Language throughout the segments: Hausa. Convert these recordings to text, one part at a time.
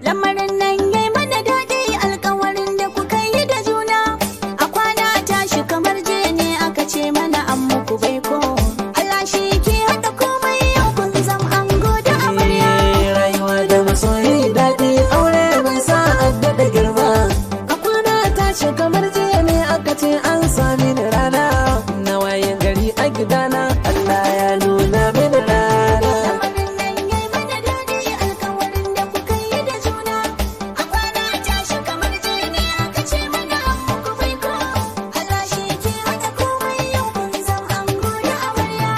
lamarin nan yayi mana daɗi alƙawarin da kuka yi da juna a kwana tashi kamar je ne aka ce mana an muku baiko Allah shi ke haɗa komai yau kun zam ango da amarya rayuwa da masoyi daɗi aure mai sa'ad da girma a kwana tashi kamar je ne aka ce an sami ni rana na wayan gari a gidana Allah ya nuna mini rana lamarin nan yayi mana daɗi alƙawarin da kuka yi da juna a kwana tashi kamar je ne aka ce mana an muku baiko Allah shi ke haɗa komai yau kun zam ango da amarya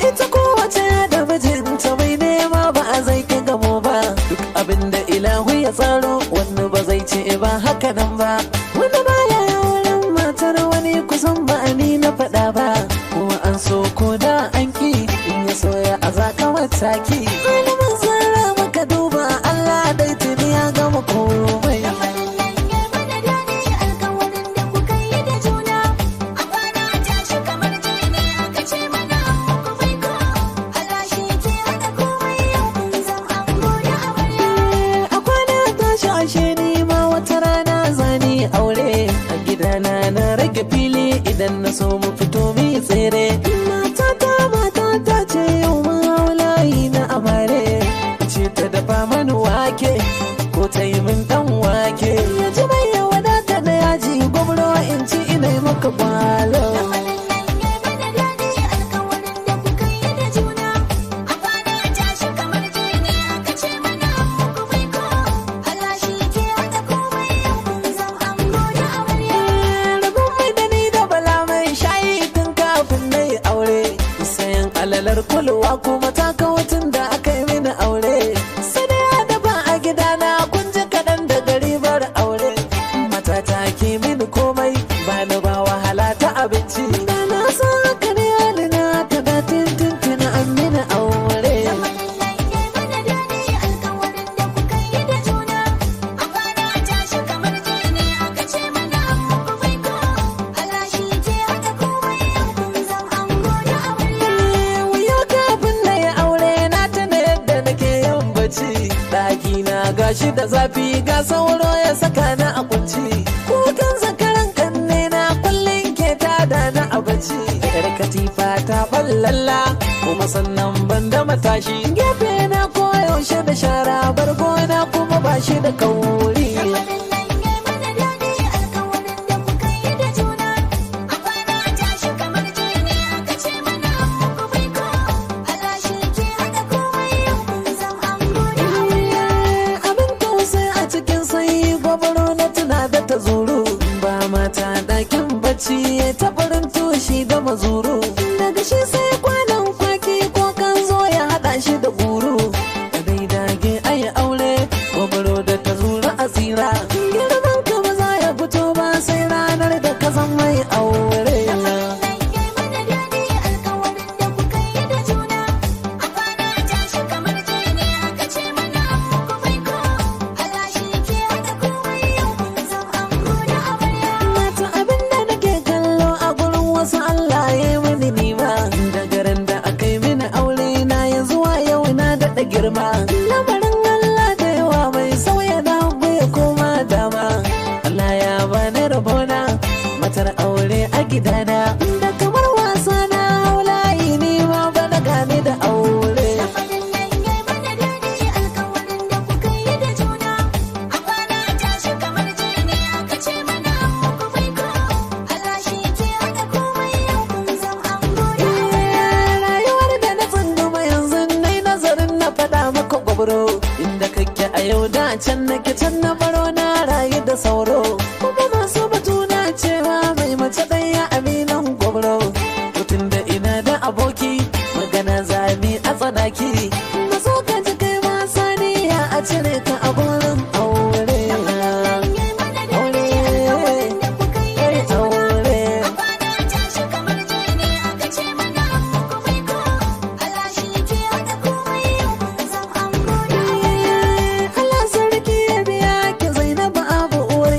ita kowace da mijinta bai nema ba a zai ki gamo ba duk abinda ilahu ya tsaro wani ba zai ce ba haka nan ba wani baya wurin matar wani kusan ba ni na faɗa ba kuma an so ko da an ki in ya soya a zaka mataki ilimin zara maka duba Allah dai tuni ya gama komai lamarin nan yayi mana daɗi alƙawarin da kuka yi da juna a kwana tashi kamar je ne aka ce mana an muku baiko Allah shi ke haɗa komai yau kun zam ango da amarya a kwana tashi ashe ni ma wata rana zani aure a gidana na rage fili idan na so mu fito mi tsere matata ce yau ma layi na amare ce ta dafa mani wake ko ta yi min dan wake ya ji mai ya wadata da yaji gwamro in ci ina yi maka kwalo lamarin nan yayi mana daɗi alƙawarin da kuka yi da juna a kwana tashi kamar je ne aka ce mana an muku baiko Allah shi ke haɗa komai yau kun zam ango da amarya rabon mai da ni da bala mai shayi tun kafin na yi aure sayan alalar kulwa kuma ta kawatun da aka yi mini aure sai da ya dafa a gidana kun ji kaɗan da gari bar aure matata ke mini komai ba na ba wahala ta abinci da na san haka ne halina ta da tintin an mini aure lamarin nan yayi mana daɗi alƙawarin da kuka yi da juna a kwana tashi kamar je ne aka ce mana an muku baiko Allah shi ke haɗa komai yau kun zam ango da amarya wuya kafin na yi aure na tuna yadda nake yin bacci ɗaki na gashi da zafi ga sauro ya saka na a kunci kukan zakaran kanne na kullum ke tada na a bacci yar katifa ta ballalla kuma sannan ban da matashi gefe na koyaushe da shara bargo na kuma ba shi da kauri lamarin nan yayi mana daɗi alƙawarin da kuka yi da juna a kwana tashi kamar je ne aka ce mana an muku baiko Allah shi ke haɗa komai yau kun zam ango da amarya abin tausayi a cikin sanyi gwabaro na tuna da ta zuru ba mata ɗakin bacci ya taɓarin toshi da mazuru daga shi sai kwanan kwaki ko kan zo ya haɗa shi da guru a dai dage ayi aure gwabaro da ta zura asira girman ka ba za ya fito ba sai ranar da ka zan mai aure lamarin nan yayi mana daɗi alƙawarin da kuka yi da juna a kwana tashi kamar je ne aka ce mana an muku baiko Allah shi ke haɗa komai yau kun zam ango da amarya mata abin da nake kallo a gurin wasu Allah ya yi mini nima da garin da aka yi mini aure na ya zuwa yau na daɗa girma lamarin Allah da yawa mai sauya na hagu ya koma dama Allah ya bani rabona matar aure a gidana da kamar wasa na haulayi ni ma bana gane da aure lamarin nan yayi mana daɗi alƙawarin da kuka yi da juna a kwana tashi kamar je ne aka ce mana an muku baiko Allah shi ke haɗa komai yau kun zam ango da amarya rayuwar da na tsunduma yanzu nai nazarin na faɗa maka gwabro inda kake a yau da can nake can na baro na rayu da sauro kuma masu batu na cewa mai mace ɗaya aminan gwabro mutum da ina da aboki magana zami a tsanaki maso ka ji kai ma saniya a cire ka a gurin aure lamarin nan yayi mana daɗi alƙawarin da kuka yi da juna a kwana tashi kamar je ne aka ce mana an muku baiko Allah shi ke haɗa komai yau kun zam ango da amarya Allah sarki ya biya ki Zainabu abu uwar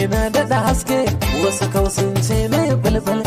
ina daɗa haske wasu kausun ce na yi bulbul